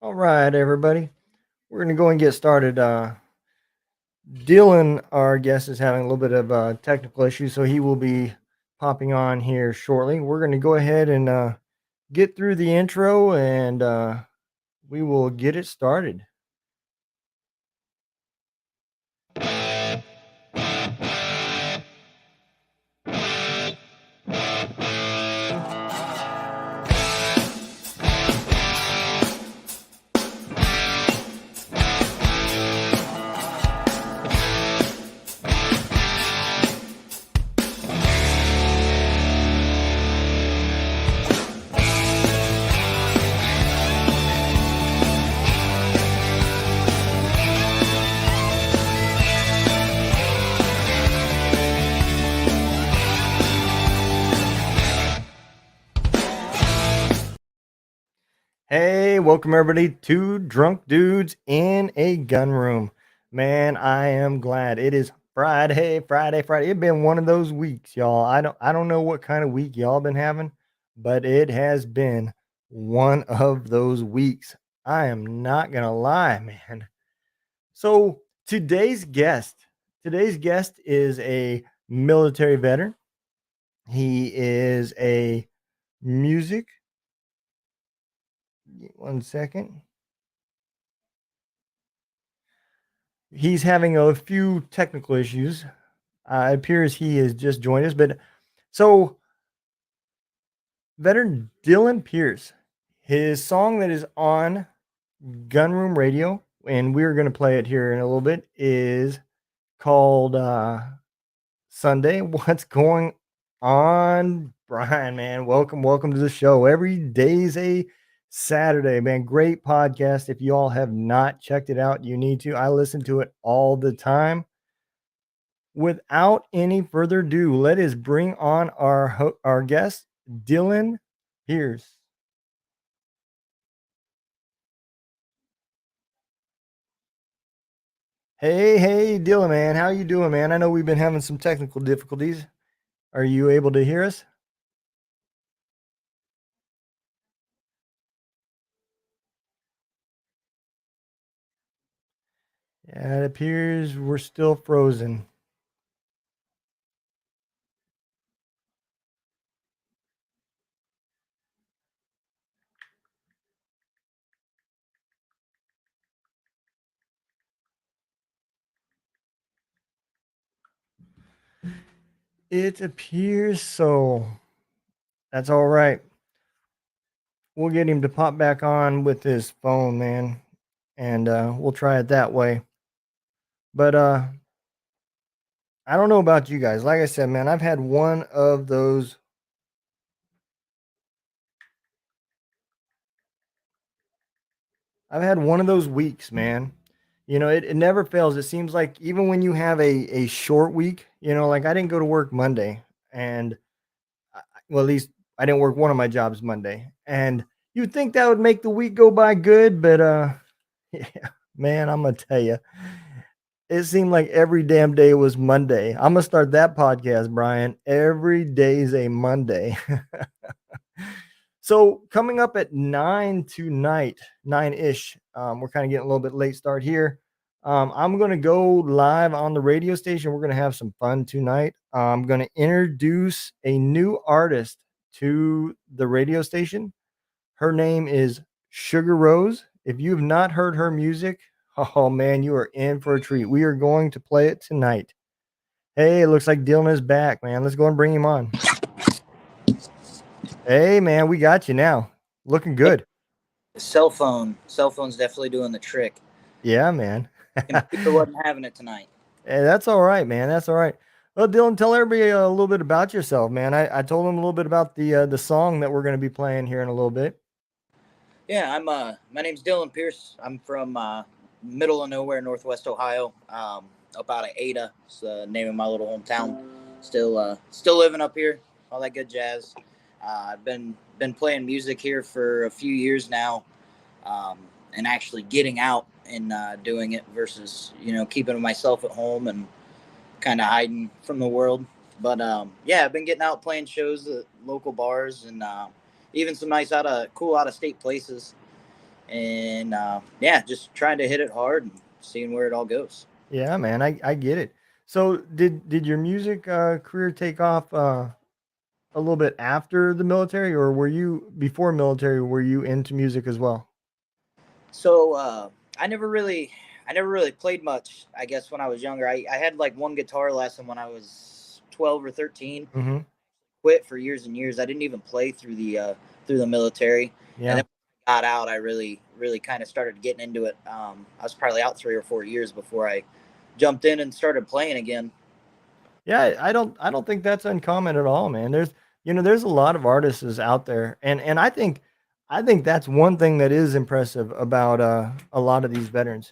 All right, everybody. We're going to go and get started. Dylan, our guest, is having a little bit of technical issues, so he will be popping on here shortly. We're going to go ahead and get through the intro and we will get it started. Hey, welcome everybody to Drunk Dudes in a Gun Room. Man, I am glad it is Friday. It's been one of those weeks, y'all. I don't know what kind of week y'all been having, but it has been one of those weeks. I am not gonna lie, man. So today's guest is a military veteran. He is a music. One second. He's having a few technical issues. It appears he has just joined us, but so veteran Dilan Peirce, his song that is on Gunroom Radio, and we're going to play it here in a little bit, is called Sunday. What's going on, Brian? Man, welcome to the show. Every day's a Saturday, man. Great podcast. If you all have not checked it out, you need to. I listen to it all the time. Without any further ado, let us bring on our guest, Dilan Peirce. Hey, Dylan, man. How you doing, man? I know we've been having some technical difficulties. Are you able to hear us? Yeah, it appears we're still frozen. It appears so. That's all right. We'll get him to pop back on with his phone, man, and we'll try it that way. But I don't know about you guys. Like I said, man, I've had one of those weeks, man. It never fails. It seems like even when you have a short week, like I didn't go to work Monday, and well, at least I didn't work one of my jobs Monday, and you'd think that would make the week go by good, but yeah, man, I'm gonna tell you, it seemed like every damn day was Monday. I'm gonna start that podcast, Brian. Every day's a Monday. So coming up at 9 ish, we're kind of getting a little bit late start here. I'm going to go live on the radio station. We're going to have some fun tonight. I'm going to introduce a new artist to the radio station. Her name is Sugar Rose. If you've not heard her music, oh man, you are in for a treat. We are going to play it tonight. Hey, it looks like Dylan is back, man. Let's go and bring him on. Hey, man, we got you now. Looking good. Cell phone's definitely doing the trick. Yeah, man. Computer wasn't having it tonight. Hey, that's all right, man. That's all right. Well, Dylan, tell everybody a little bit about yourself, man. I told them a little bit about the song that we're going to be playing here in a little bit. Yeah, my name's Dilan Peirce. I'm from middle of nowhere, Northwest Ohio. Up out of Ada. It's the name of my little hometown. Still living up here. All that good jazz. I've been playing music here for a few years now, and actually getting out and doing it versus keeping myself at home and kind of hiding from the world. But yeah, I've been getting out playing shows at local bars and even some nice cool out of state places. and yeah, just trying to hit it hard and seeing where it all goes. Yeah, man, I get it. So did your music career take off a little bit after the military, or were you before military? Were you into music as well? So I never really, I never really played much. I guess when I was younger, I had like one guitar lesson when I was 12 or 13. Hmm. Quit for years and years. I didn't even play through the military, and Yeah. then when I got out, I really kind of started getting into it. I was probably out 3 or 4 years before I jumped in and started playing again. Yeah, I don't think that's uncommon at all, man. There's a lot of artists out there, and I think that's one thing that is impressive about a lot of these veterans.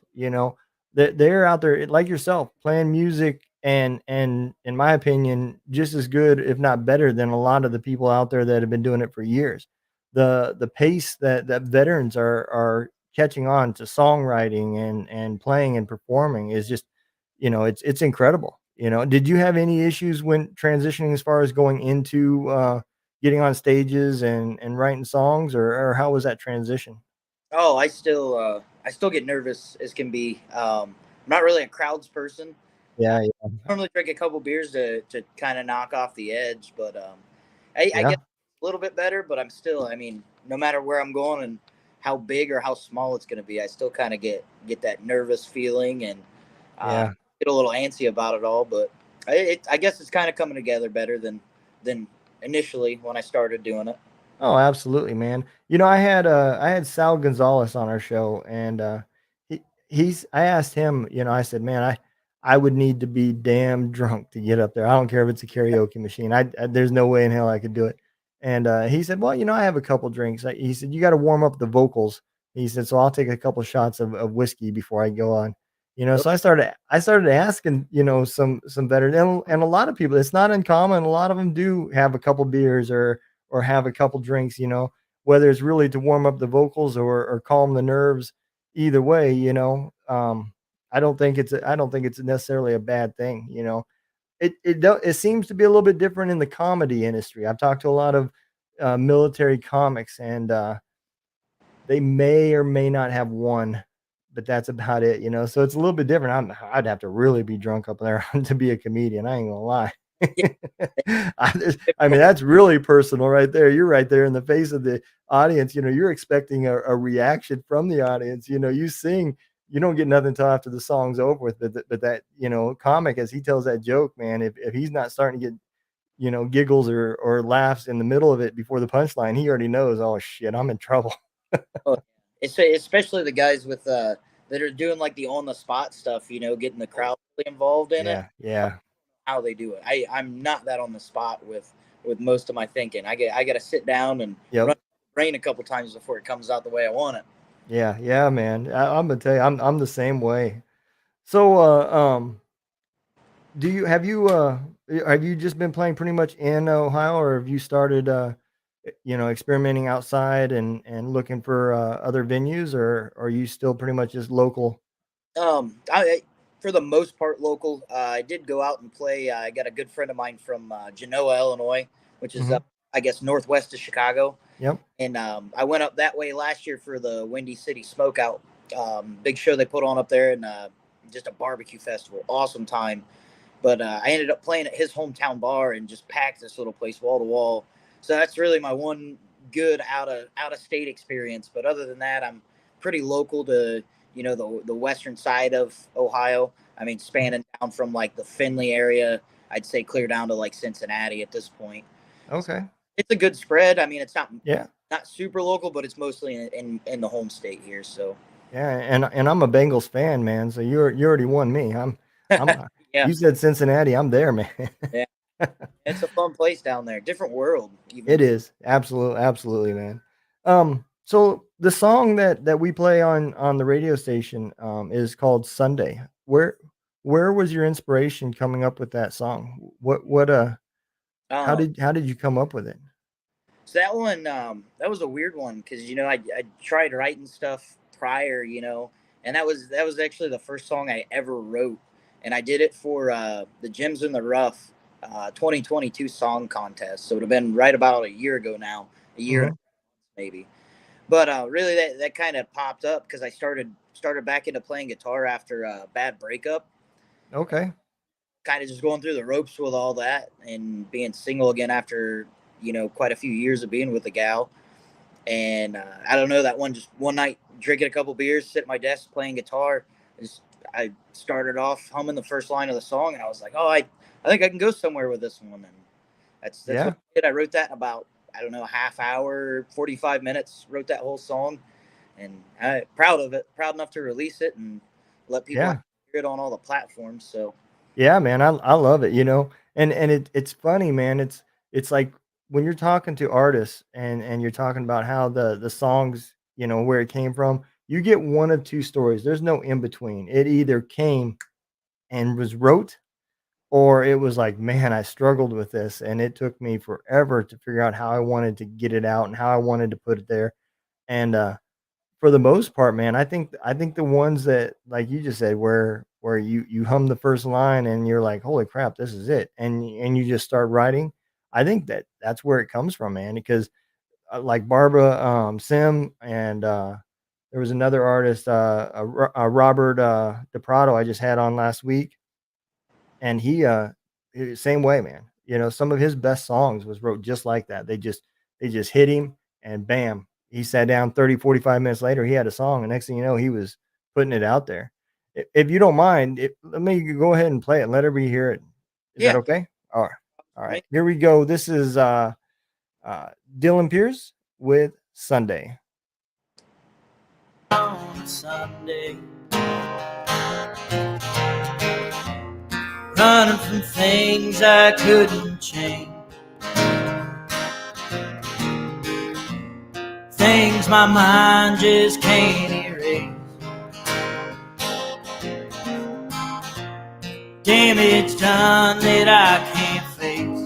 That they're out there like yourself playing music and in my opinion just as good if not better than a lot of the people out there that have been doing it for years. The pace that veterans are catching on to songwriting and playing and performing is just it's incredible. Did you have any issues when transitioning as far as going into, getting on stages and writing songs, or how was that transition? Oh, I still get nervous as can be. I'm not really a crowds person. I Yeah, yeah, normally drink a couple beers to kind of knock off the edge, but I yeah, get a little bit better. But I'm still, I mean, no matter where I'm going and how big or how small it's going to be, I still kind of get that nervous feeling and uh, yeah. get a little antsy about it all. But I guess it's kind of coming together better than initially when I started doing it. Oh, absolutely, man. I had Sal Gonzalez on our show, and he I asked him, I said, man, I would need to be damn drunk to get up there. I don't care if it's a karaoke machine. There's no way in hell I could do it. And he said, well, I have a couple drinks. He said, you got to warm up the vocals. He said, so I'll take a couple shots of whiskey before I go on. So I started asking, some better and a lot of people. It's not uncommon. A lot of them do have a couple beers or have a couple drinks, whether it's really to warm up the vocals or calm the nerves. Either way, I don't think it's necessarily a bad thing. It seems to be a little bit different in the comedy industry. I've talked to a lot of military comics, and they may or may not have one, but that's about it. So it's a little bit different. I'd have to really be drunk up there to be a comedian. I ain't gonna lie. Yeah, I mean, that's really personal right there. You're right there in the face of the audience. You're expecting a reaction from the audience. You sing, you don't get nothing until after the song's over with. But that comic, as he tells that joke, man, if he's not starting to get giggles or laughs in the middle of it before the punchline, he already knows. Oh shit, I'm in trouble. oh, it's especially the guys with that are doing like the on the spot stuff. Getting the crowd really involved in it. Yeah, yeah, How they do it. I'm not that on the spot with most of my thinking. I got to sit down and yep. run the brain a couple times before it comes out the way I want it. Yeah, yeah, man. I'm gonna tell you, I'm the same way. So, have you just been playing pretty much in Ohio, or have you started experimenting outside and looking for other venues, or are you still pretty much just local? For the most part local. I did go out and play. I got a good friend of mine from Genoa, Illinois, which is Hmm. up, I guess, northwest of Chicago. Yep. And I went up that way last year for the Windy City Smokeout, big show they put on up there, and just a barbecue festival. Awesome time. But I ended up playing at his hometown bar and just packed this little place wall to wall. So that's really my one good out of state experience. But other than that, I'm pretty local to the western side of Ohio. I mean, Mhm. spanning down from like the Findlay area, I'd say clear down to like Cincinnati at this point. So Okay. it's a good spread. I mean, it's Yeah. not super local, but it's mostly in the home state here. So Yeah. And I'm a Bengals fan, man. So you already won me. I'm. yeah, You said Cincinnati. I'm there, man. yeah, it's a fun place down there. Different world, It even. is. Absolutely, man. So the song that we play on the radio station, is called Sunday. Where was your inspiration coming up with that song? How Um, did you come up with it? So that one, that was a weird one because I tried writing stuff prior, and that was actually the first song I ever wrote, and I did it for the Gems in the Rough 2022 song contest. So it would have been right about a year ago now, a year and Mhm. maybe. But really, that kind of popped up because I started back into playing guitar after a bad breakup. Okay. Kind of just going through the ropes with all that and being single again after quite a few years of being with a gal. And I don't know, that one night drinking a couple beers, sitting at my desk playing guitar, just I started off humming the first line of the song, and I was like, oh, I think I can go somewhere with this one. And that's what Yeah. I did. I wrote that in about, I don't know, a half hour, 45 minutes. Wrote that whole song, and I'm proud of it. Proud enough to release it and let people Yeah. hear it on all the platforms. So Yeah, man, I love it, and it's funny, man. It's like when you're talking to artists and you're talking about how the songs, where it came from, you get one of two stories. There's no in between. It either came and was wrote, or it was like, man, I struggled with this, and it took me forever to figure out how I wanted to get it out and how I wanted to put it there. And for the most part, man, I think the ones that, like you just said, where you hum the first line and you're like, "Holy crap, this is it," and you just start writing. I think that's where it comes from, man, because, like Barbara, Sim, and, there was another artist, Robert, DePrato I just had on last week, and same way, man. Some of his best songs was wrote just like that. They just hit him, and bam, he sat down 30, 45 minutes later, he had a song, and next thing you know, he was putting it out there. If you don't mind, let me go ahead and play it, let everybody hear it. Is that yeah, okay? Alright. Alright, me. here we go. This is, Dylan Peirce with "Sunday." On Sunday, running from things I couldn't change, things my mind just can't erase, damage done that I can't face.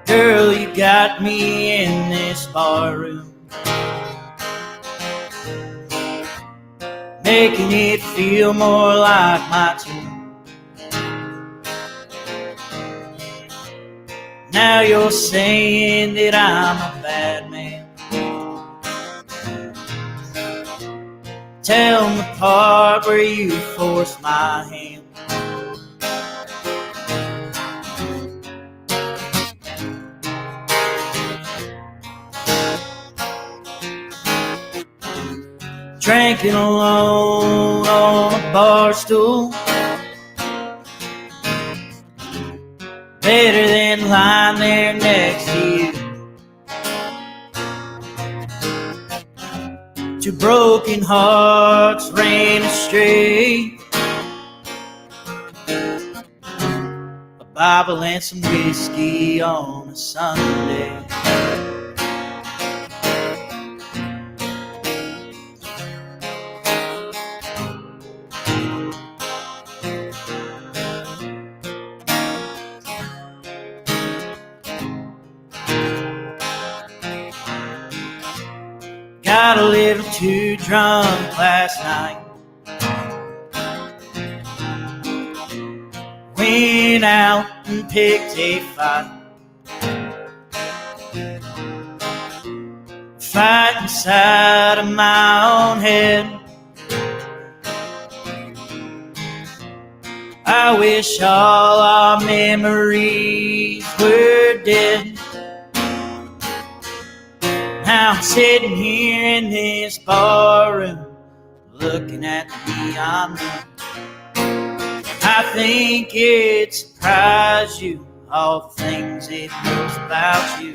Girl, you got me in this barroom, making it feel more like my tomb. Now you're saying that I'm a bad man, tell me the part where you forced my hand. Drinking alone on a bar stool, better than lying there next to you. Two broken hearts ran astray, a Bible and some whiskey on a Sunday. Got a little too drunk last night, went out and picked a fight, fight inside of my own head. I wish all our memories were dead. Now I'm sitting here in this barroom, looking at the neon moon. I think it surprised you, all the things it knows about you.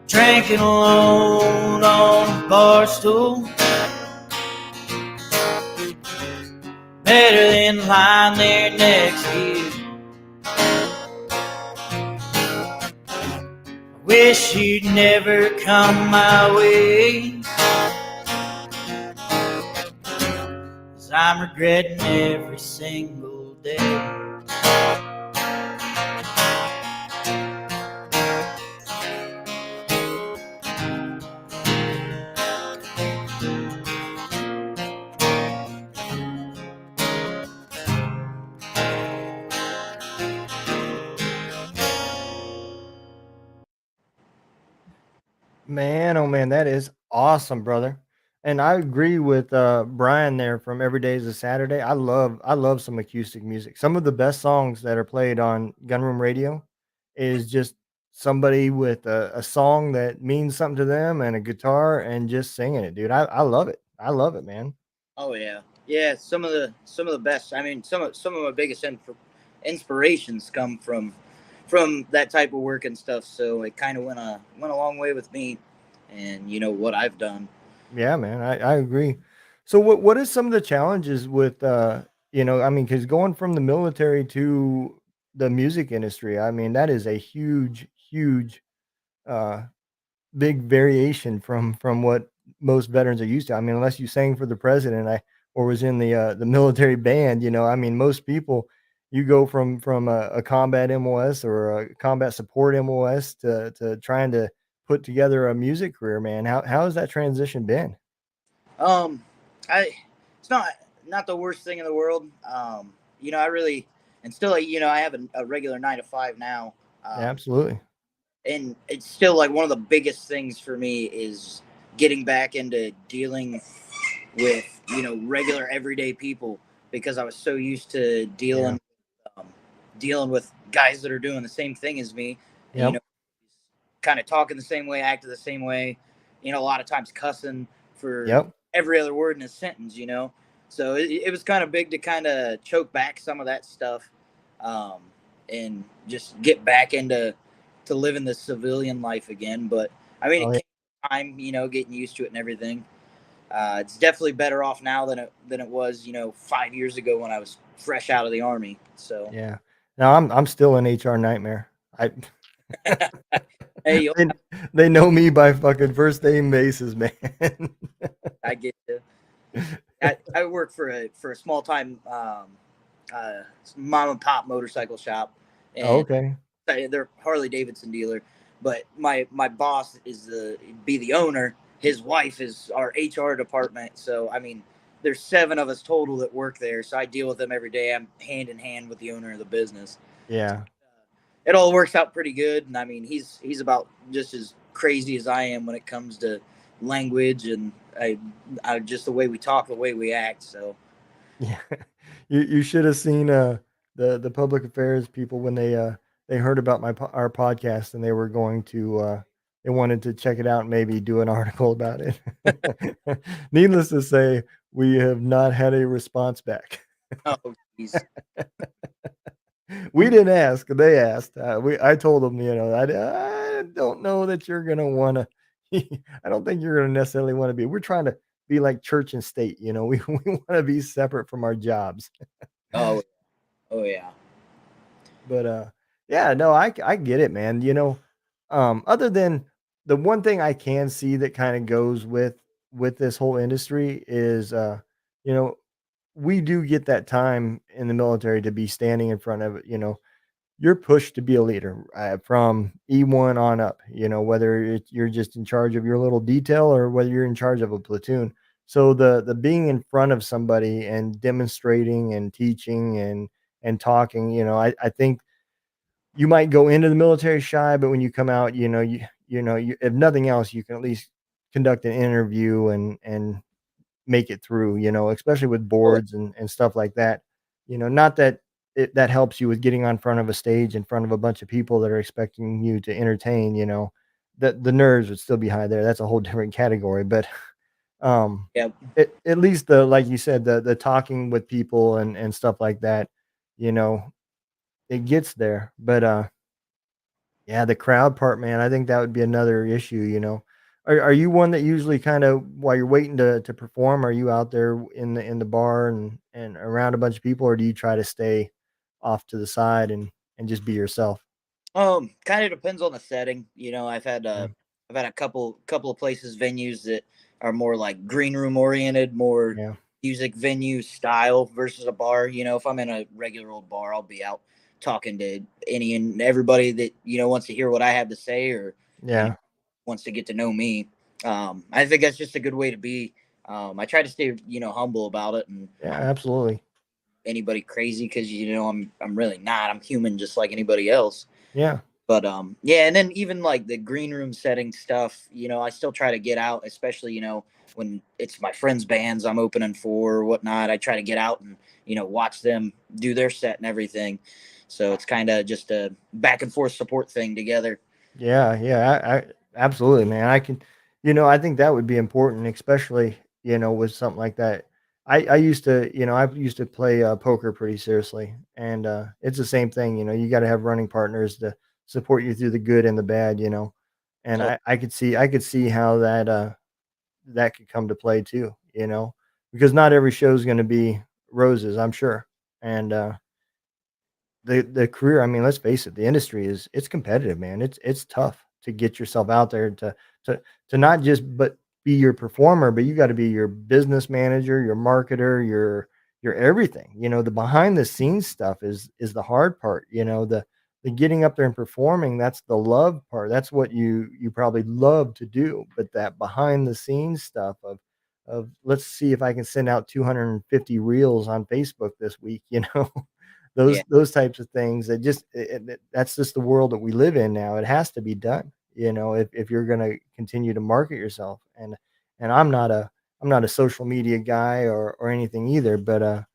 Drinking alone on a bar stool, better than lying there next to you. I wish you'd never come my way, 'cause I'm regretting every single day. Man, oh man, that is awesome, brother. And I agree with Brian there from Every Day is a Saturday. I love some acoustic music. Some of the best songs that are played on Gunroom Radio is just somebody with a song that means something to them and a guitar and just singing it, dude. I love it. I love it, man. Oh yeah, yeah. Some of the best. I mean, some of my biggest inspirations come from that type of work and stuff. So it kind of went a long way with me, and you know what I've done. Yeah, man, I agree. So what is some of the challenges with I mean, because going from the military to the music industry, I mean, that is a huge, huge uh big variation from what most veterans are used to. I mean, unless you sang for the president, or was in the military band, I mean, most people you go from a combat MOS or a combat support MOS to trying to put together a music career, man. How has that transition been? Um, I it's not the worst thing in the world. You know, I really and still, you know, I have a regular 9 to 5 now. Yeah, Um, absolutely. and it's still like one of the biggest things for me is getting back into dealing with regular everyday people because I was so used to Yeah. um, dealing with guys that are doing the same thing as me, and Yep. kind of talking the same way, acting the same way, a lot of times cussing for Yep. every other word in a sentence, So it was kind of big to kind of choke back some of that stuff, um, and just get back into to living the civilian life again. But I mean, Oh, it yeah. came time, getting used to it and everything. It's definitely better off now than it was, 5 years ago when I was fresh out of the army. So, Yeah. Now I'm still an HR nightmare. I hey, yo, they, they know me by fucking first name basis, man. I get you. I work for a small time uh, mom and pop motorcycle shop, Oh, and okay. they're Harley Davidson dealer. But my boss is the owner. His wife is our HR department. So I mean, there's 7 of us total that work there. So I deal with them every day. I'm hand in hand with the owner of the business. Yeah. It all works out pretty good. And I mean, he's about just as crazy as I am when it comes to language and I just the way we talk, the way we act. So Yeah. You should have seen the public affairs people when they heard about our podcast, and they were going to they wanted to check it out and maybe do an article about it. Needless to say, we have not had a response back. oh, geez. We didn't ask; they asked. I told them, I don't know that you're gonna want to. I don't think you're gonna necessarily want to be. We're trying to be like church and state. We want to be separate from our jobs. Oh, oh yeah. But yeah, no, I get it, man. Other than the one thing I can see that kind of goes with this whole industry is you know, we do get that time in the military to be standing in front of, you're pushed to be a leader from E1 on up, whether you're just in charge of your little detail or whether you're in charge of a platoon. So the being in front of somebody and demonstrating and teaching and talking, I think you might go into the military shy, but when you come out, if nothing else, you can at least conduct an interview and make it through, especially with Oh, boards and stuff like that. Not that that helps you with getting on front of a stage in front of a bunch of people that are expecting you to entertain, that the nerves would still be high there. That's a whole different category. But um yeah. at least the like you said, the talking with people and stuff like that, you know, it gets there. But yeah, the crowd part, man, I think that would be another issue. Are you one that usually kind of while you're waiting to perform, are you out there in the bar and around a bunch of people, or do you try to stay off to the side and just be yourself? Kind of depends on the setting. Yeah. I've had a couple of places, venues that are more like green room oriented, more Yeah. music venue style versus a bar. If I'm in a regular old bar, I'll be out talking to any and everybody that wants to hear what I have to say or you know Yeah. wants to get to know me. I think that's just a good way to be. I try to stay humble about it and Yeah, not absolutely. anybody crazy because I'm really not. I'm human just like anybody else. Yeah. But yeah, and then even like the green room setting stuff, I still try to get out, especially when it's my friends' bands I'm opening for or whatnot. I try to get out and watch them do their set and everything. So it's kind of just a back and forth support thing together. Yeah, yeah, I absolutely, man. I can, I think that would be important, especially, with something like that. I used to, I used to play poker pretty seriously, and it's the same thing. You got to have running partners to support you through the good and the bad. And Oh I could see how that could come to play too. Because not every show is going to be roses, I'm sure, and the career, I mean, let's face it, the industry it's competitive, man. It's tough to get yourself out there to to not just but be your performer, but you got to be your business manager, your marketer, your everything. The behind the scenes stuff is the hard part. The getting up there and performing, that's the love part. That's what you probably love to do. But that behind the scenes stuff of let's see if I can send out 250 reels on Facebook this week, yeah, those types of things that just that's just the world that we live in now. It has to be done, if you're going to continue to market yourself. And I'm not a social media guy or anything either, but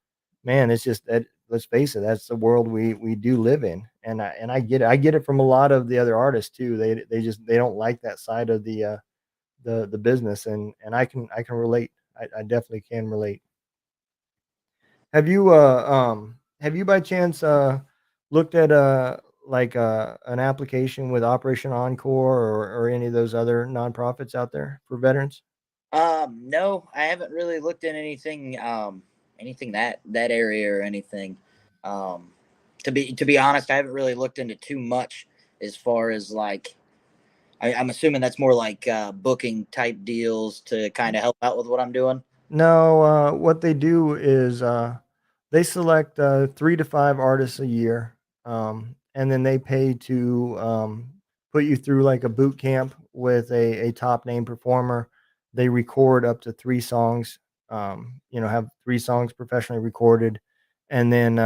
man, it's just that, let's face it, that's the world we do live in. And I get it. I get it from a lot of the other artists too. They don't like that side of the business, and I can relate. I definitely can relate. Have you by chance looked at like an application with Operation Encore or any of those other nonprofits out there for veterans? no, I haven't really looked at anything that area or anything. Um, to be honest, I haven't really looked into too much as far as like I'm assuming that's more like booking type deals to kind of help out with what I'm doing. No, what they do is they select 3 to 5 artists a year, and then they pay to put you through like a boot camp with a top name performer. They record up to 3 songs, have 3 songs professionally recorded. And then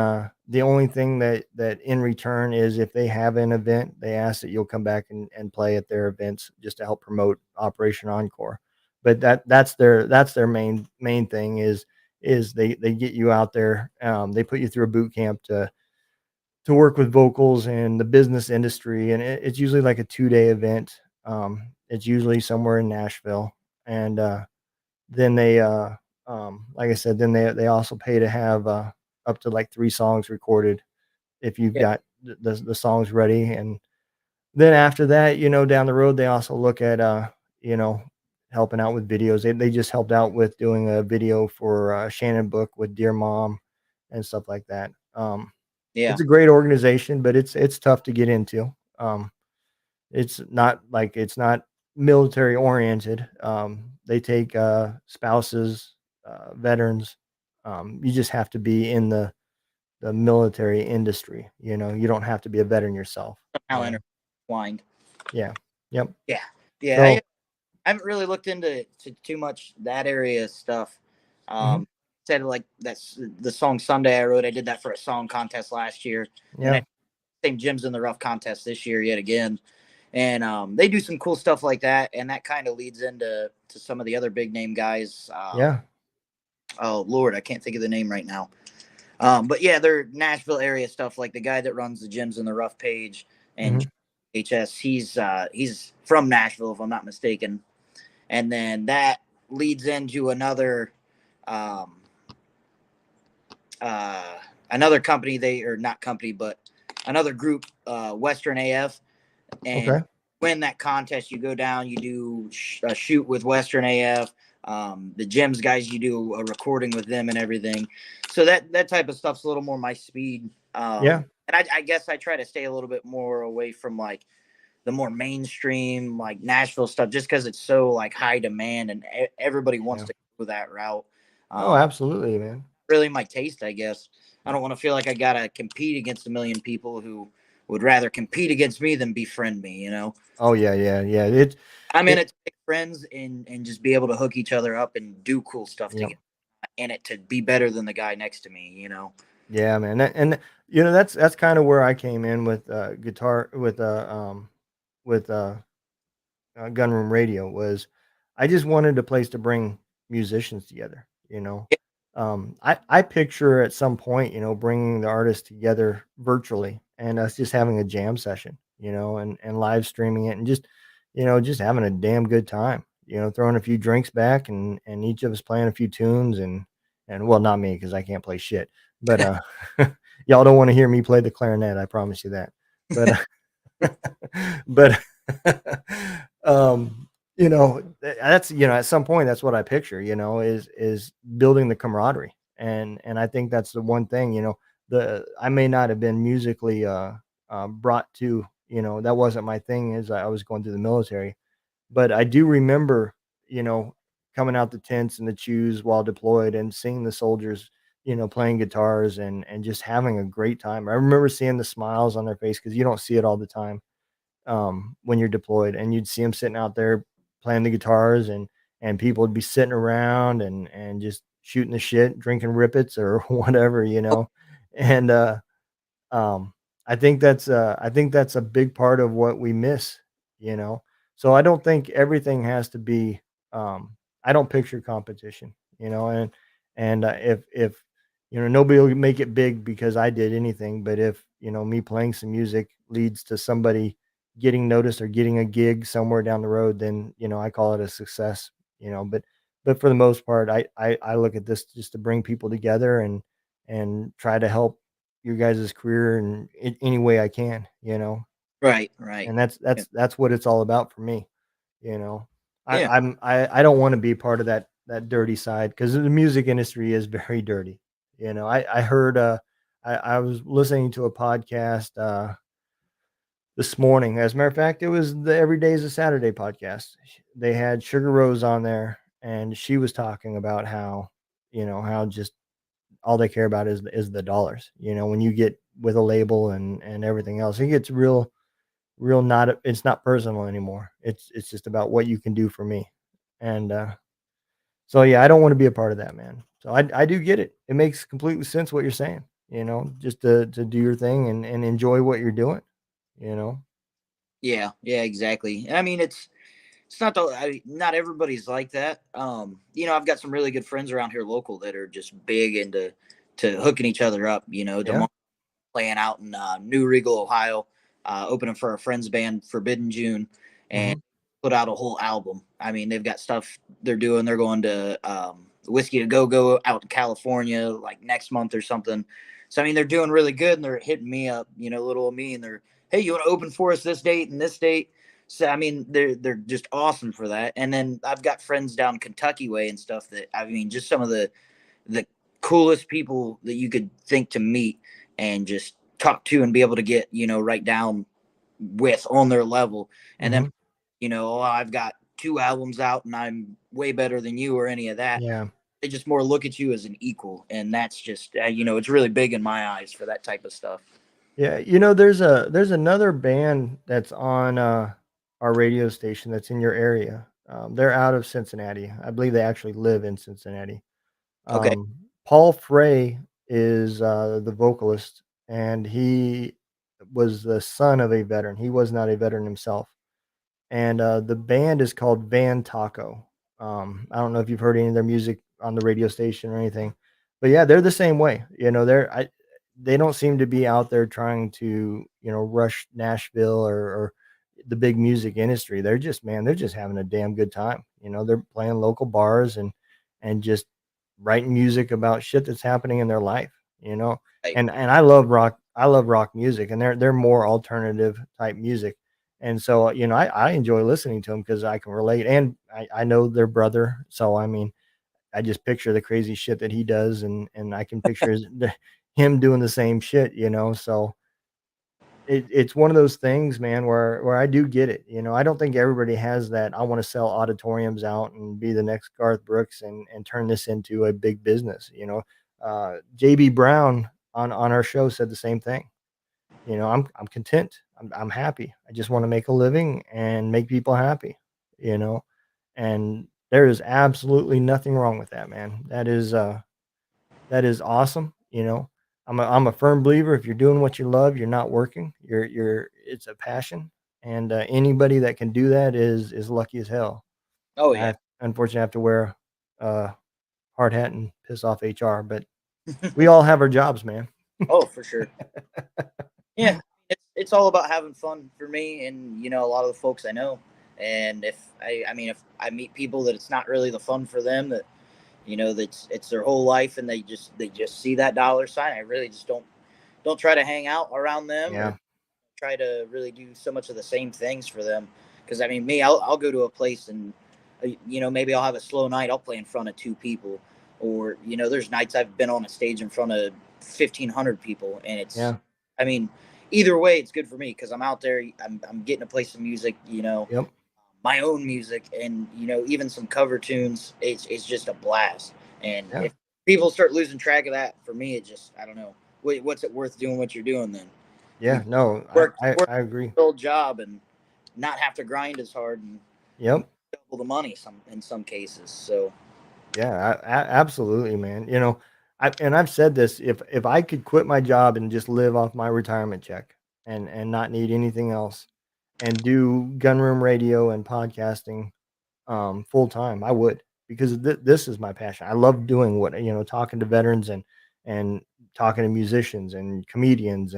the only thing that in return is if they have an event, they ask that you'll come back and play at their events just to help promote Operation Encore. But that's their main thing is they get you out there. They put you through a boot camp to work with vocals and the business industry, and it's usually like a 2-day event. It's usually somewhere in Nashville, and then like I said, then they also pay to have up to like 3 songs recorded if you've Yeah, got the songs ready. And then after that, down the road, they also look at, you know, helping out with videos. They just helped out with doing a video for Shannon Book with Dear Mom and stuff like that. yeah, It's a great organization, but it's tough to get into. It's not military oriented. They take spouses, veterans. You just have to be in the military industry. You don't have to be a veteran yourself. somehow intertwined. Yeah. Yep. Yeah, yeah. I So, haven't really looked into too much that area of stuff. mhm, Um, said like that's the song Sunday I wrote. I did that for a song contest last year, and yeah, I same Gems in the Rough contest this year yet again. And they do some cool stuff like that, and that kind of leads into some of the other big name guys. yeah, Oh Lord, I can't think of the name right now. But yeah, they're Nashville area stuff. Like the guy that runs the Gems in the Rough page and mhm, HS, he's from Nashville if I'm not mistaken. And then that leads into um, uh, another company. They or not company, but another group, Western AF. And okay, win that contest, you go down, you do a shoot with Western AF. The Gems guys, you do a recording with them and everything. So that type of stuff's a little more my speed. yeah, And I guess I try to stay a little bit more away from like the more mainstream like Nashville stuff, just because it's so like high demand and everybody wants yeah. to go that route. Oh, Um, absolutely, man. really my taste, I guess. I don't want to feel like I gotta compete against a million people who would rather compete against me than befriend me. Oh, yeah, yeah, yeah. I'm in It it to make friends and just be able to hook each other up and do cool stuff yeah. together. In it to be better than the guy next to me. Yeah, man. And you know, that's kind of where I came in with guitar with Gunroom Radio was I just wanted a place to bring musicians together, you know. Yeah, I picture at some point, you know, bringing the artists together virtually and us just having a jam session, you know, and live streaming it and just, you know, just having a damn good time, you know, throwing a few drinks back and each of us playing a few tunes and well, not me because I can't play shit, but y'all don't want to hear me play the clarinet, I promise you that. But but um, you know, that's you know, at some point that's what I picture, you know, is building the camaraderie. And I think that's the one thing, you know, the I may not have been musically brought to, you know, that wasn't my thing as I was going through the military, but I do remember, you know, coming out the tents and the chews while deployed and seeing the soldiers, you know, playing guitars and just having a great time. I remember seeing the smiles on their face because you don't see it all the time when you're deployed, and you'd see them sitting out there playing the guitars, and people would be sitting around and just shooting the shit, drinking rippets or whatever, you know, and um, I think that's a big part of what we miss, you know? So I don't think everything has to be, I don't picture competition, you know, and if, you know, nobody will make it big because I did anything, but if, you know, me playing some music leads to somebody getting noticed or getting a gig somewhere down the road, then, you know, I call it a success, you know, but for the most part, I look at this just to bring people together and try to help your guys' career in any way I can, you know? right, right. And that's Yeah, that's what it's all about for me, you know? yeah, I don't wanna be part of that dirty side because the music industry is very dirty, you know? I heard, I was listening to a podcast, this morning. As a matter of fact, it was the Every Day is a Saturday podcast. They had Sugar Rose on there, and she was talking about how, you know, how just all they care about is the dollars. You know, when you get with a label and everything else, it gets real not it's not personal anymore. It's just about what you can do for me. And so yeah, I don't want to be a part of that, man. So I do get it. It makes complete sense what you're saying, you know, just to do your thing and enjoy what you're doing, you know. yeah, yeah, exactly. I mean, it's not the not everybody's like that. You know, I've got some really good friends around here local that are just big into to hooking each other up. You know, Yeah. playing out in New Regal, Ohio, opening for a friend's band, Forbidden June, and Mhm. put out a whole album. I mean, they've got stuff they're doing. They're going to Whiskey to Go Go out in California like next month or something. So I mean, they're doing really good, and they're hitting me up, you know, little me, and they're, hey, you want to open for us this date and this date? So I mean, they're just awesome for that. And then I've got friends down Kentucky way and stuff that I mean, just some of the coolest people that you could think to meet and just talk to and be able to get, you know, right down with on their level. And then, Mhm. you know, oh, I've got 2 albums out and I'm way better than you or any of that. Yeah. They just more look at you as an equal. And that's just, you know, it's really big in my eyes for that type of stuff. Yeah, you know, there's another band that's on, our radio station that's in your area. They're out of Cincinnati. I believe they actually live in Cincinnati. Okay. Um, Paul Frey is, the vocalist, and he was the son of a veteran. He was not a veteran himself, and, the band is called Van Taco. I don't know if you've heard any of their music on the radio station or anything, but yeah, they're the same way. You know, they don't seem to be out there trying to, you know, rush Nashville or the big music industry. They're just, man, they're just having a damn good time. You know, they're playing local bars and just writing music about shit that's happening in their life, you know. Right. And I love rock. I love rock music, and they're more alternative type music. And so, you know, I enjoy listening to them because I can relate, and I know their brother. So I mean, I just picture the crazy shit that he does, and I can picture him doing the same shit, you know. So it's one of those things, man, where I do get it. You know, I don't think everybody has that. I want to sell auditoriums out and be the next Garth Brooks and turn this into a big business. You know, JB Brown on our show said the same thing. You know, I'm content. I'm happy. I just want to make a living and make people happy, you know. And there is absolutely nothing wrong with that, man. That is awesome, you know. I'm a firm believer. If you're doing what you love, you're not working. It's a passion, and anybody that can do that is lucky as hell. Oh I yeah. unfortunately have to wear a hard hat and piss off HR, but we all have our jobs, man. Oh, for sure. Yeah, it's all about having fun for me, and a lot of the folks I know. And if I meet people that it's not really the fun for them, that that's it's their whole life, and they just see that dollar sign. I really just don't try to hang out around them or Yeah. try to really do so much of the same things for them. Because I mean, me, I'll go to a place and maybe I'll have a slow night. I'll play in front of two people, or there's nights I've been on a stage in front of 1,500 people, and Yeah. I mean, either way, it's good for me because I'm out there. I'm getting to play some music. Yep. My own music, and even some cover tunes. It's just a blast. And Yeah. if people start losing track of that, for me, it just I don't know. What's it worth doing what you're doing then? Yeah. You No, work I agree. a old job and not have to grind as hard and Yep. double the money in some cases. So Yeah, absolutely, man. I've said this, if I could quit my job and just live off my retirement check and not need anything else and do gunroom radio and podcasting full time, I would, because this is my passion. I love doing talking to veterans and talking to musicians and comedians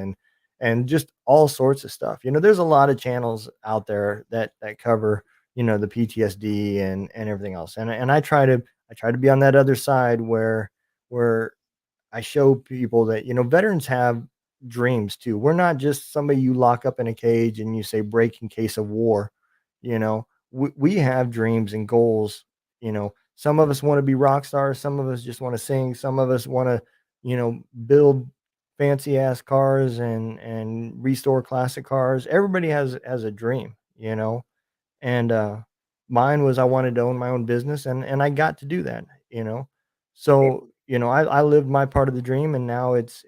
and just all sorts of stuff. There's a lot of channels out there that cover the PTSD and everything else. And I try to be on that other side where I show people that, veterans have dreams too. We're not just somebody you lock up in a cage and you say break in case of war. We have dreams and goals. Some of us want to be rock stars. Some of us just want to sing. Some of us want to, build fancy ass cars and restore classic cars. Everybody has a dream, and, mine was I wanted to own my own business, and I got to do that, you know? So, I lived my part of the dream, and now it's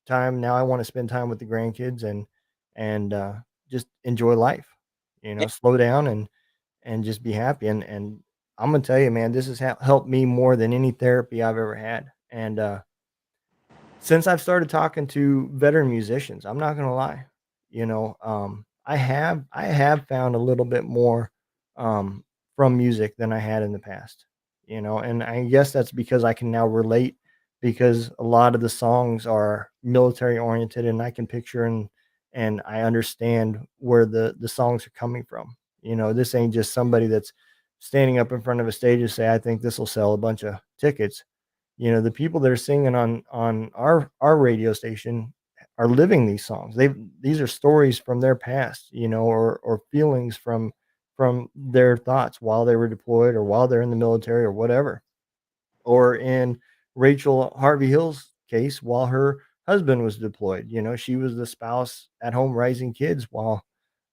time now I wanna spend time with the grandkids and just enjoy life, yeah, slow down and just be happy, and I'm gonna tell you, man, this has helped me more than any therapy I've ever had, and, since I've started talking to veteran musicians, I'm not gonna lie, I have found a little bit more, from music than I had in the past, and I guess that's because I can now relate because a lot of the songs are military oriented and I can picture and I understand where the songs are coming from. This ain't just somebody that's standing up in front of a stage and say, I think this will sell a bunch of tickets. The people that are singing on our radio station are living these songs. These are stories from their past, or feelings from their thoughts while they were deployed or while they're in the military or whatever. Or in Rachel Harvey Hill's case, while her husband was deployed, she was the spouse at home raising kids while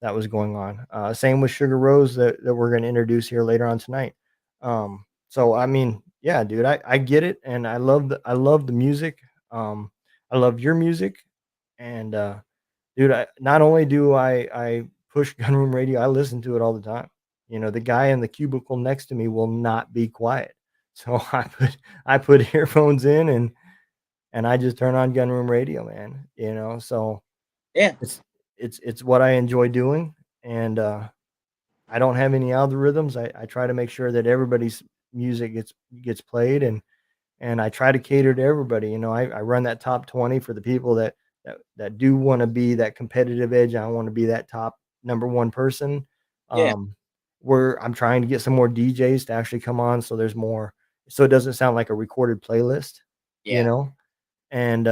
that was going on. Same with Sugar Rose that we're going to introduce here later on tonight. So I mean, yeah, dude, I get it, and I love the music. I love your music, and dude, I not only do I push Gunroom Radio, I listen to it all the time. The guy in the cubicle next to me will not be quiet. So I put earphones in and I just turn on Gunroom Radio, man. So yeah, it's it's what I enjoy doing, and I don't have any algorithms. I try to make sure that everybody's music gets played, and I try to cater to everybody. I run that top 20 for the people that do want to be that competitive edge. I want to be that top number one person. yeah, Um, where I'm trying to get some more DJs to actually come on, so there's more, so it doesn't sound like a recorded playlist, you yeah, know. And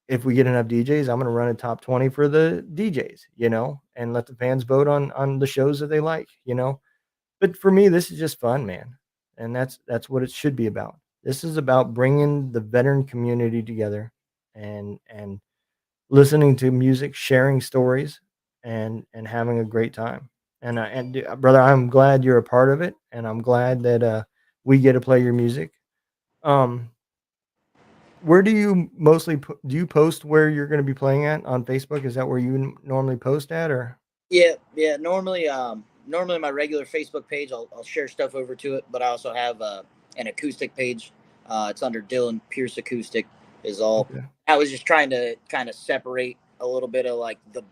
if we get enough DJs, I'm gonna run a top 20 for the DJs, and let the fans vote on the shows that they like, but for me, this is just fun, man, and that's what it should be about. This is about bringing the veteran community together and listening to music, sharing stories, and having a great time. Brother, I'm glad you're a part of it, and I'm glad that we get to play your music. Um, where do you mostly do you post where you're going to be playing at on Facebook? Is that where you normally post at, or? yeah. Normally my regular Facebook page, I'll share stuff over to it, but I also have an acoustic page. It's under Dilan Peirce Acoustic is all. Okay. I was just trying to kind of separate a little bit of like the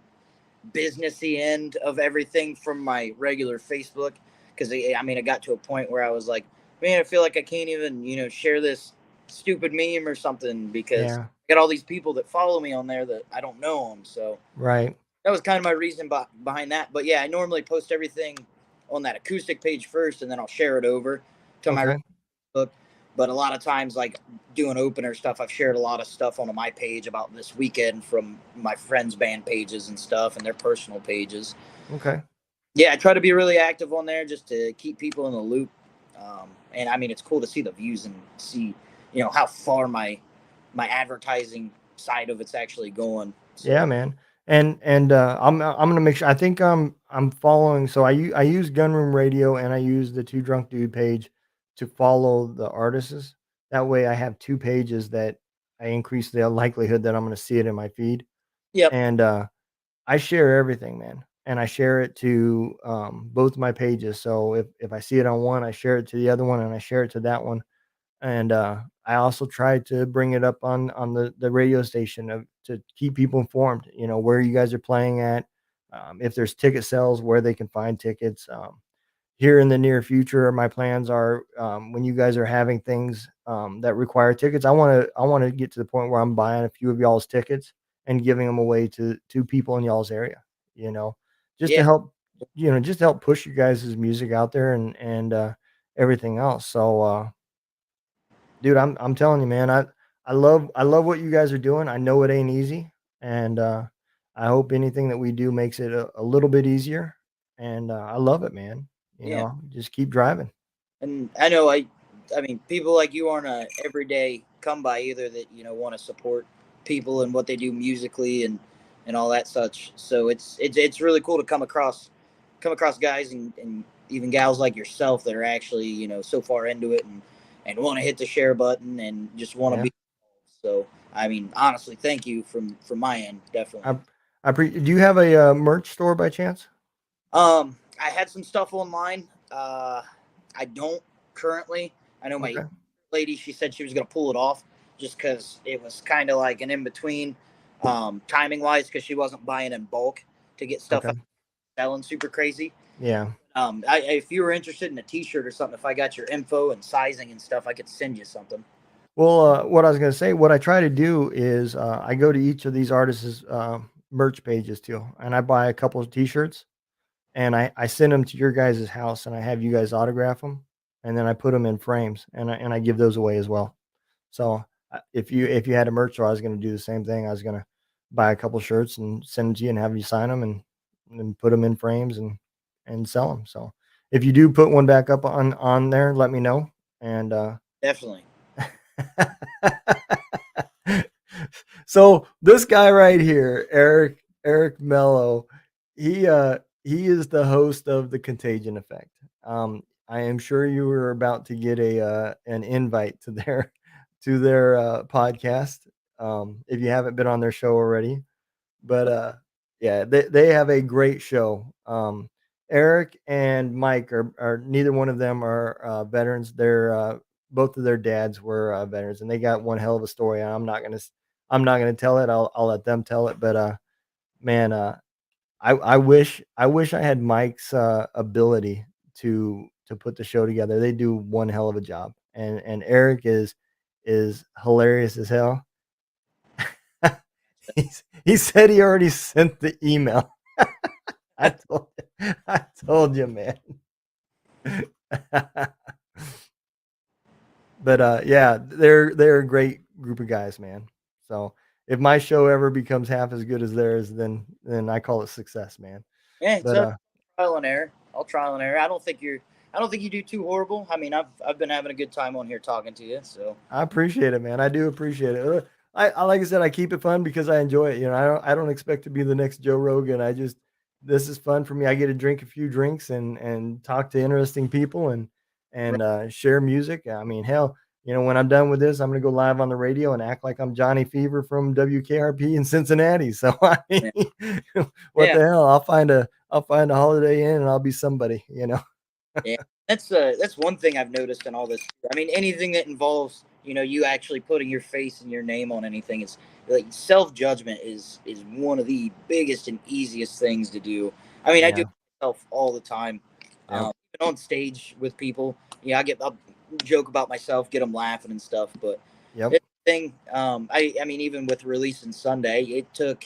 businessy end of everything from my regular Facebook, because I mean, it got to a point where I was like, man, I feel like I can't even share this stupid meme or something because Yeah. I got all these people that follow me on there that I don't know them. So Right. that was kind of my reason behind that. But yeah, I normally post everything on that acoustic page first, and then I'll share it over to my Okay. book. But a lot of times, like doing opener stuff, I've shared a lot of stuff on my page about this weekend from my friends' band pages and stuff and their personal pages. Okay. Yeah, I try to be really active on there just to keep people in the loop. And I mean, it's cool to see the views and see, how far my advertising side of it's actually going. Yeah, So man. And I'm gonna make sure. I think I'm following. So I use Gunroom Radio and I use the Two Drunk Dude page to follow the artists. That way, I have two pages that I increase the likelihood that I'm gonna see it in my feed. yep, And I share everything, man, and I share it to both my pages. So if I see it on one, I share it to the other one, and I share it to that one. And I also try to bring it up on the radio station to keep people informed. Where you guys are playing at, if there's ticket sales, where they can find tickets. Here in the near future, my plans are when you guys are having things that require tickets. I want to get to the point where I'm buying a few of y'all's tickets and giving them away to people in y'all's area. You know, just to yeah, help. Just to help push you guys' music out there and everything else. So. Dude, I'm telling you, man, I love what you guys are doing. I know it ain't easy, and I hope anything that we do makes it a little bit easier. And I love it, man. yeah. Just keep driving. And I know I mean, people like you aren't a everyday come by either that want to support people and what they do musically and all that such. So it's really cool to come across guys and even gals like yourself that are actually so far into it and want to hit the share button and just want to Yeah, be. So I mean, honestly, thank you from my end, definitely. I do you have a merch store by chance? I had some stuff online. I don't currently. I know my Okay, lady. She said she was gonna pull it off just because it was kind of like an in between, timing wise, because she wasn't buying in bulk to get stuff out, okay, selling super crazy. yeah. If you were interested in a T-shirt or something, if I got your info and sizing and stuff, I could send you something. Well, what I was gonna say, what I try to do is I go to each of these artists' merch pages too, and I buy a couple of T-shirts. And I send them to your guys' house, and I have you guys autograph them, and then I put them in frames, and I give those away as well. So, if you had a merch store, I was gonna do the same thing. I was gonna buy a couple shirts and send them to you and have you sign them and put them in frames and sell them. So, if you do put one back up on there, let me know, and, Definitely. So this guy right here, Eric Mello, he is the host of the Contagion Effect. I am sure you were about to get an invite to their podcast. If you haven't been on their show already, but yeah, they have a great show. Eric and Mike are neither one of them are veterans. They're both of their dads were veterans, and they got one hell of a story. I'm not gonna tell it. I'll let them tell it. But man, I wish I had Mike's ability to put the show together. They do one hell of a job, and Eric is hilarious as hell. He said he already sent the email. I told you, man. But yeah, they're a great group of guys, man. So if my show ever becomes half as good as theirs, then I call it success, man. Yeah, But so trial and error. I'll trial and error. I don't think you do too horrible. I mean, I've been having a good time on here talking to you. So I appreciate it, man. I do appreciate it. I like I said, I keep it fun because I enjoy it. I don't expect to be the next Joe Rogan. This is fun for me. I get to drink a few drinks and talk to interesting people and share music. I mean, hell, when I'm done with this, I'm gonna go live on the radio and act like I'm Johnny Fever from WKRP in Cincinnati. So I mean, yeah, what yeah, the hell? I'll find a Holiday Inn and I'll be somebody. yeah. That's one thing I've noticed in all this. I mean, anything that involves you actually putting your face and your name on anything like self-judgment is one of the biggest and easiest things to do. I mean, I do Yeah. it myself all the time, Yep. even on stage with people. Yeah, I'll joke about myself, get them laughing and stuff. But Yep. it's a thing. I mean, even with releasing Sunday, it took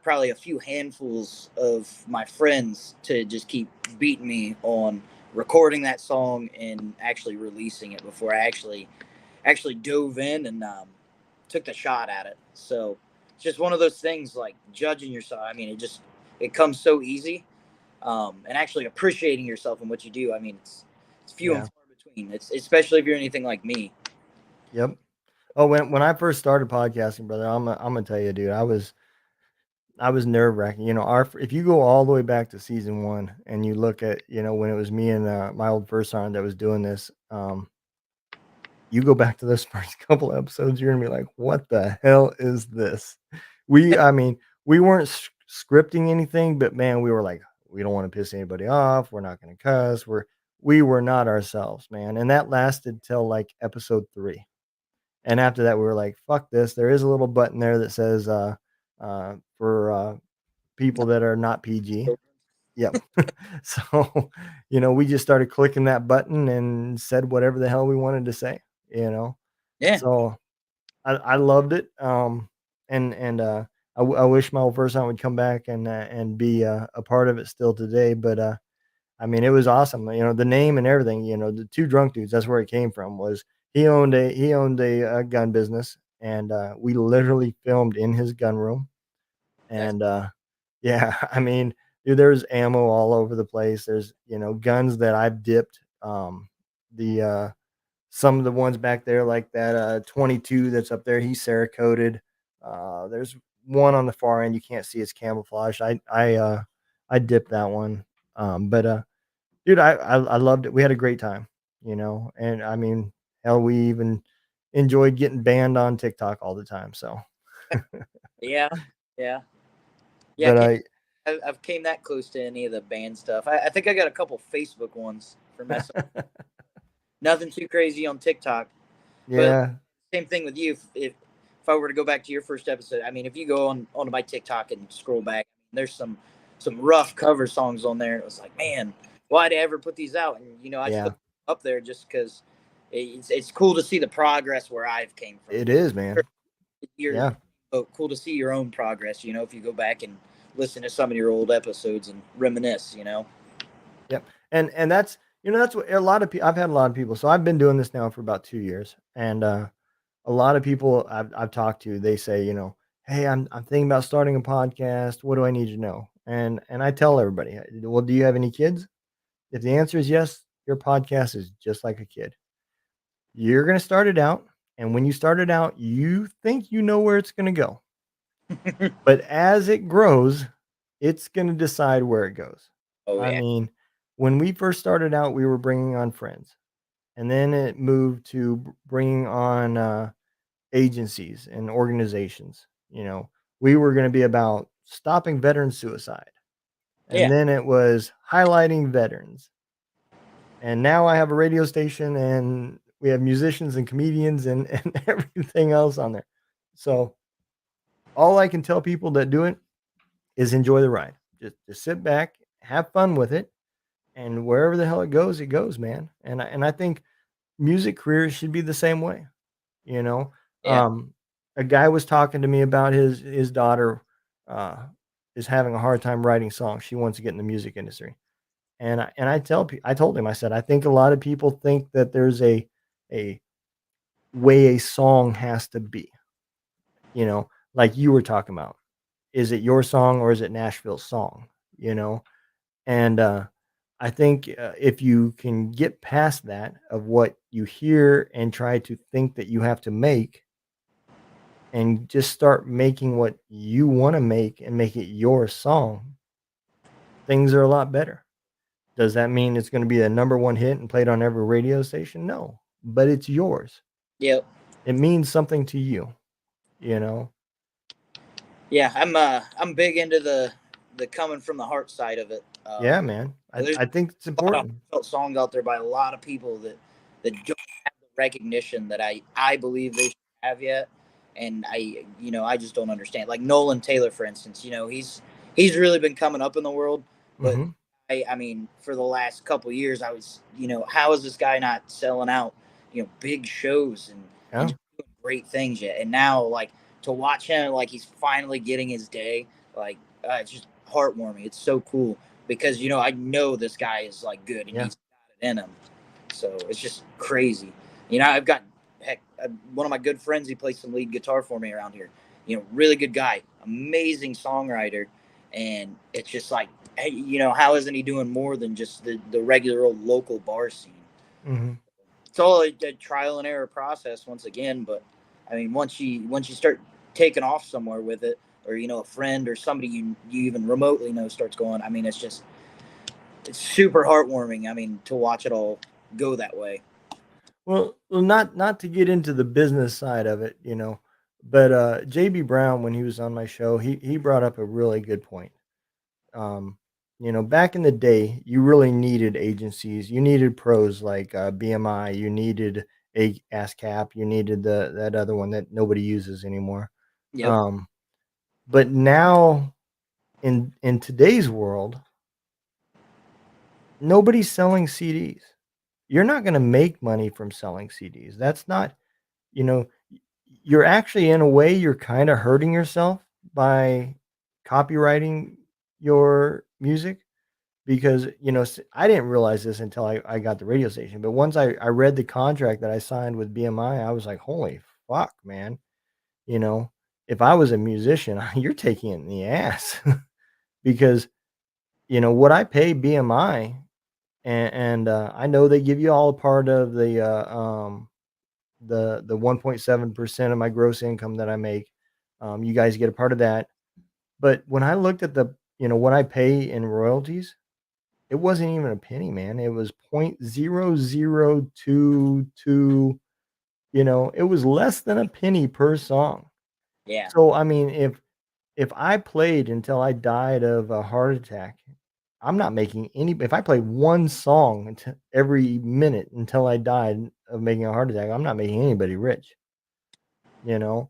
probably a few handfuls of my friends to just keep beating me on recording that song and actually releasing it before I actually dove in and took the shot at it. So it's just one of those things, like judging yourself. I mean, it comes so easy, and actually appreciating yourself and what you do. I mean, it's few and Yeah. far between. It's especially if you're anything like me. Yep. Oh, when I first started podcasting, brother, I'm gonna tell you, dude, I was nerve wracking. You know, if you go all the way back to season one and you look at, you know, when it was me and my old first sergeant that was doing this, you go back to those first couple episodes, you're gonna be like, what the hell is this? I mean, we weren't scripting anything, but man, we were like, we don't want to piss anybody off. We're not gonna cuss. We were not ourselves, man. And that lasted till like episode 3. And after that, we were like, fuck this. There is a little button there that says for people that are not PG. Yep. So, you know, we just started clicking that button and said whatever the hell we wanted to say, you know. Yeah, So I loved it. I wish my old first time would come back and be a part of it still today. But I mean, it was awesome. You know, the name and everything. You know, the two drunk dudes. That's where it came from. Was he owned a gun business, and we literally filmed in his gun room. that's And yeah, I mean, dude, there's ammo all over the place. There's, you know, guns that I've dipped. The Some of the ones back there, like that 22 that's up there, he's Cerakoted. There's one on the far end you can't see, it's camouflaged. I dipped that one. But dude, I loved it. We had a great time, you know, and I mean, hell, we even enjoyed getting banned on TikTok all the time. So, yeah, yeah, yeah. but I I've came that close to any of the band stuff. I think I got a couple Facebook ones for messing. Nothing too crazy on TikTok, but yeah, same thing with you. If I were to go back to your first episode, I mean, if you go onto my TikTok and scroll back, there's some rough cover songs on there. It was like, man, why'd I ever put these out? And you know, I still yeah, up there just because it's cool to see the progress where I've came from. it is, man. You're Yeah. cool to see your own progress. You know, if you go back and listen to some of your old episodes and reminisce. You know. Yep. And that's, you know, that's what a lot of people, I've had a lot of people. So I've been doing this now for about 2 years. And a lot of people I've talked to, they say, you know, hey, I'm thinking about starting a podcast. What do I need to know? And I tell everybody, well, do you have any kids? If the answer is yes, your podcast is just like a kid. You're going to start it out. And when you start it out, you think you know where it's going to go. But as it grows, it's going to decide where it goes. Oh I yeah. mean, when we first started out, we were bringing on friends, and then it moved to bringing on agencies and organizations. You know, we were going to be about stopping veteran suicide, and Yeah. then it was highlighting veterans. And now I have a radio station, and we have musicians and comedians and everything else on there. So all I can tell people that do it is enjoy the ride. Just sit back, have fun with it, and wherever the hell it goes, man. And I think music careers should be the same way. You know, Yeah. a guy was talking to me about his daughter uh, is having a hard time writing songs. She wants to get in the music industry, and I told him, I said, I think a lot of people think that there's a way a song has to be. You know, like you were talking about. Is it your song or is it Nashville's song? You know, and I think if you can get past that of what you hear and try to think that you have to make, and just start making what you want to make and make it your song, things are a lot better. Does that mean it's going to be a number one hit and played on every radio station? No, but it's yours. Yep. It means something to you, you know? Yeah. I'm big into the coming from the heart side of it. Yeah, man. There's I think it's a lot of important. heartfelt songs out there by a lot of people that don't have the recognition that I believe they should have yet. and I just don't understand. Like Nolan Taylor, for instance, he's really been coming up in the world, but Mm-hmm. I mean, for the last couple of years, I was, how is this guy not selling out, big shows and Yeah. just doing great things yet? And now, like, to watch him, like, he's finally getting his day. Like, it's just heartwarming. It's so cool because I know this guy is like good and Yeah. he's got it in him. So it's just crazy. I've got one of my good friends. He plays some lead guitar for me around here. Really good guy, amazing songwriter, and it's just like, hey, how isn't he doing more than just the regular old local bar scene? Mm-hmm. It's all a trial and error process once again. But I mean, once you start taking off somewhere with it, or a friend or somebody you even remotely know starts going, I mean, it's super heartwarming. I mean, to watch it all go that way. Well, not to get into the business side of it, but JB Brown, when he was on my show, he brought up a really good point. Um, back in the day, you really needed agencies. You needed pros like BMI. You needed a ASCAP. You needed that other one that nobody uses anymore. Yep. Um, but now in today's world, nobody's selling CDs. You're not going to make money from selling CDs. That's not, you know, you're actually in a way you're kind of hurting yourself by copywriting your music because I didn't realize this until I got the radio station, but once I read the contract that I signed with BMI, I was like, holy fuck, man. you know if I was a musician, you're taking it in the ass. Because what I pay BMI, and I know they give you all a part of the 1.7% of my gross income that I make. You guys get a part of that. But when I looked at what I pay in royalties, it wasn't even a penny, man. It was 0.0022. It was less than a penny per song. Yeah. So I mean, if I played until I died of a heart attack, I'm not making any. If I played one song every minute until I died of making a heart attack, I'm not making anybody rich. you know?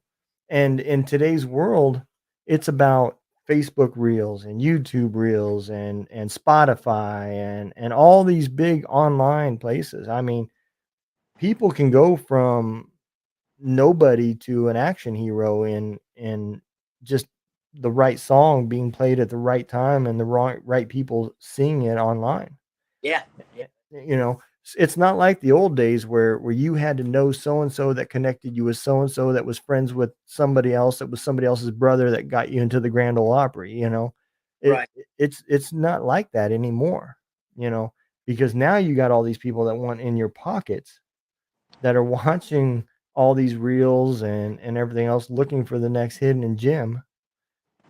And in today's world, it's about Facebook Reels and YouTube Reels and Spotify and all these big online places. I mean, people can go from nobody to an action hero in just the right song being played at the right time and the right people seeing it online. Yeah. Yeah. It's not like the old days where you had to know so and so that connected you with so and so that was friends with somebody else that was somebody else's brother that got you into the Grand Ole Opry. it Right. it's not like that anymore. you know because now you got all these people that want in your pockets that are watching all these reels and everything else, looking for the next hidden gem,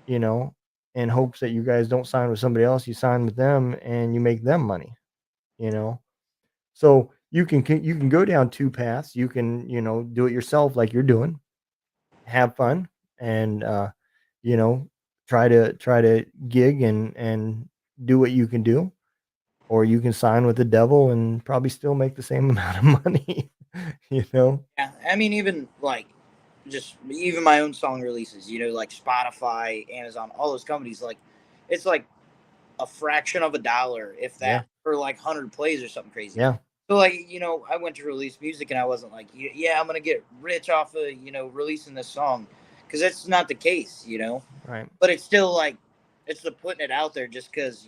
you know in hopes that you guys don't sign with somebody else, you sign with them and you make them money. you know So you can go down 2 paths. You can, do it yourself like you're doing, have fun, and, you know, try to gig and do what you can do, or you can sign with the devil and probably still make the same amount of money, you know? Yeah. I mean, even like, just even my own song releases, like Spotify, Amazon, all those companies, like, it's like a fraction of a dollar, if Yeah, that, for like 100 plays or something crazy. yeah, So, like, I went to release music and I wasn't like, yeah, I'm gonna get rich off of releasing this song, because that's not the case. right. But it's still like, it's the putting it out there just because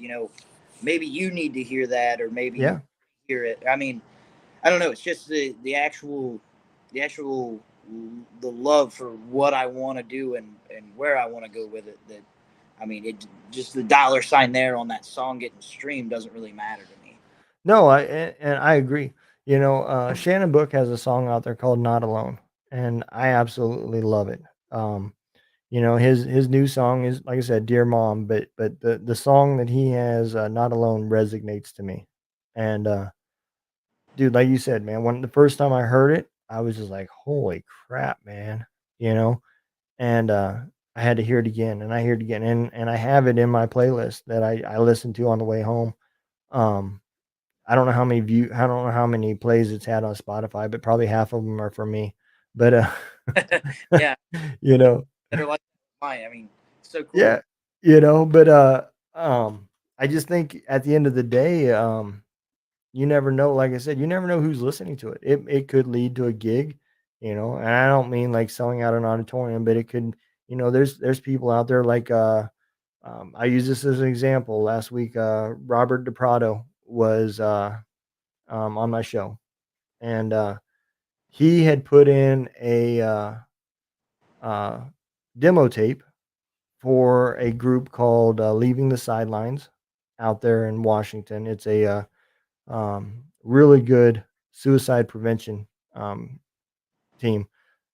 maybe you need to hear that, or maybe you Yeah. hear it. I mean, I don't know. It's just the actual the love for what I want to do and where I want to go with it. That, I mean, it just, the dollar sign there on that song getting streamed doesn't really matter to me. No, and I agree. Shannon Book has a song out there called "Not Alone," and I absolutely love it. His new song is, like I said, "Dear Mom," but the song that he has, "Not Alone," resonates to me. And dude, like you said, man, when the first time I heard it, I was just like, "Holy crap, man!" You know, and I had to hear it again, and I hear it again, and I have it in my playlist that I listen to on the way home. Um, I don't know how many plays it's had on Spotify, but probably half of them are for me. But Yeah, you know, better like mine. I mean, so cool. yeah, but I just think at the end of the day, you never know. Like I said, you never know who's listening to it. It could lead to a gig, and I don't mean like selling out an auditorium, but it could, there's people out there like I use this as an example. Last week, Robert DePrado was on my show, and he had put in a uh, demo tape for a group called Leaving the Sidelines out there in Washington. It's a really good suicide prevention um, team.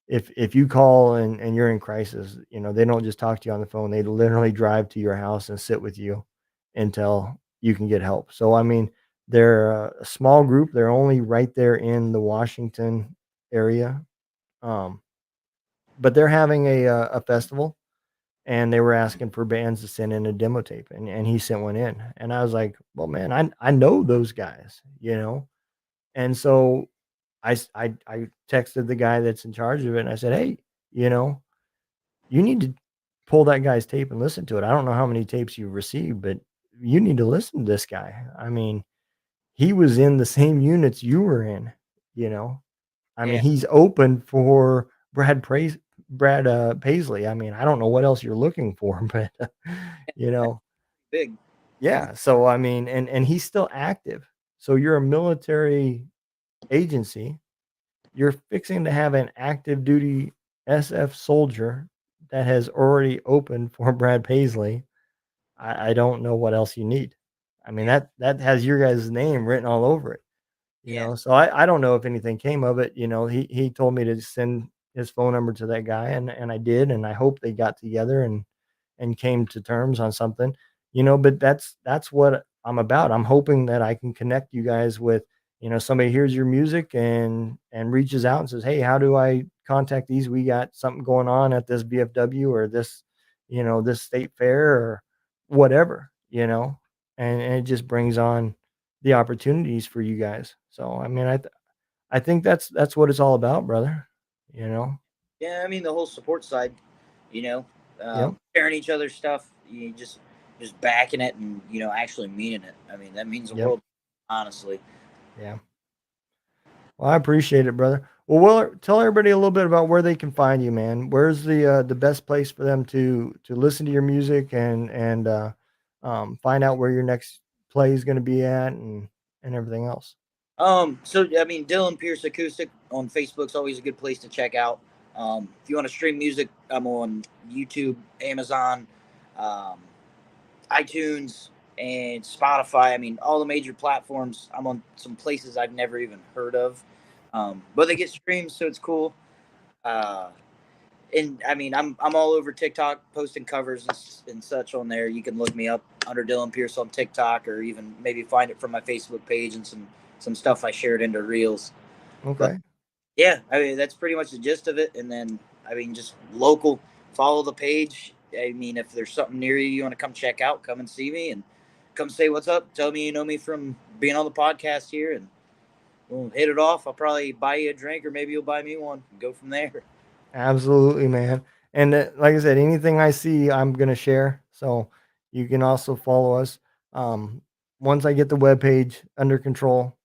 If you call and you're in crisis, they don't just talk to you on the phone. They literally drive to your house and sit with you until you can get help. So I mean, they're a small group. They're only right there in the Washington area, um, but they're having a festival, and they were asking for bands to send in a demo tape, and he sent one in, and I was like, well, man, I know those guys, and so I texted the guy that's in charge of it, and I said, hey, you know, you need to pull that guy's tape and listen to it. I don't know how many tapes you've received, but you need to listen to this guy. I mean, he was in the same units you were in, you know. I mean, Yeah, he's open for Brad Paisley. I mean, I don't know what else you're looking for, but you know, big. yeah. So I mean, and he's still active. So you're a military agency. You're fixing to have an active duty SF soldier that has already opened for Brad Paisley. I don't know what else you need. I mean, Yeah, that has your guys' name written all over it. yeah, So I don't know if anything came of it. He told me to send his phone number to that guy, and I did, and I hope they got together and came to terms on something. But that's what I'm about. I'm hoping that I can connect you guys with, somebody hears your music and reaches out and says, "Hey, how do I contact these? We got something going on at this VFW or this, this state fair or whatever, and it just brings on the opportunities for you guys." So, I mean, I think that's what it's all about, brother. You know? yeah. I mean, the whole support side. You know, Yep. sharing each other's stuff. You just backing it and actually meaning it. I mean, that means the Yep. world. Honestly. Yeah. Well, I appreciate it, brother. Well, tell everybody a little bit about where they can find you, man. Where's the best place for them to listen to your music and find out where your next play is going to be at and everything else. So I mean, Dilan Peirce Acoustic on Facebook's always a good place to check out. If you want to stream music, I'm on YouTube, Amazon, um, iTunes, and Spotify. I mean, all the major platforms. I'm on some places I've never even heard of, but they get streams, so it's cool. Uh, and I mean, I'm all over TikTok, posting covers and such on there. You can look me up under Dilan Peirce on TikTok, or even maybe find it from my Facebook page and some stuff I shared into Reels. But Okay. yeah, I mean that's pretty much the gist of it. And then I mean, just local, follow the page. I mean, if there's something near you want to come check out, come and see me and come say what's up. Tell me you know me from being on the podcast here, and we'll hit it off. I'll probably buy you a drink, or maybe you'll buy me one. And go from there. Absolutely, man. And like I said, anything I see, I'm gonna share. So you can also follow us. Um, Once I get the web page under control,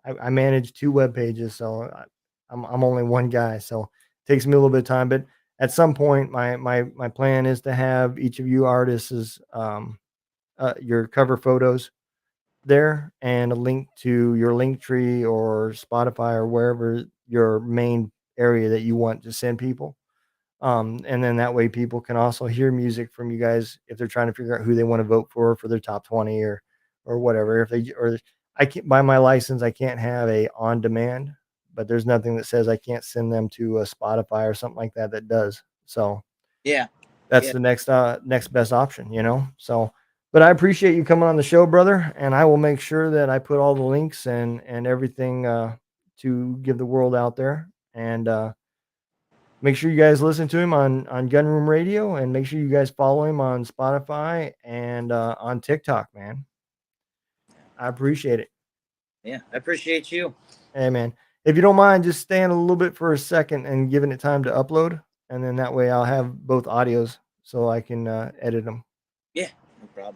I manage two web pages, so I'm only one guy, so it takes me a little bit of time. But at some point, my plan is to have each of you artists' your cover photos there and a link to your link tree or Spotify or wherever your main area that you want to send people. And then that way people can also hear music from you guys if they're trying to figure out who they want to vote for their top 20 or whatever. If they or I can't by my license, I can't have a on demand, but there's nothing that says I can't send them to a Spotify or something like that that does. So Yeah, that's yeah, the next best option. So, but I appreciate you coming on the show, brother, and I will make sure that I put all the links and everything to give the world out there. And make sure you guys listen to him on Gunroom Radio, and make sure you guys follow him on Spotify and on TikTok, man. I appreciate it. yeah. I appreciate you. Hey, man. If you don't mind, just staying a little bit for a second and giving it time to upload, and then that way I'll have both audios so I can edit them. Yeah, no problem.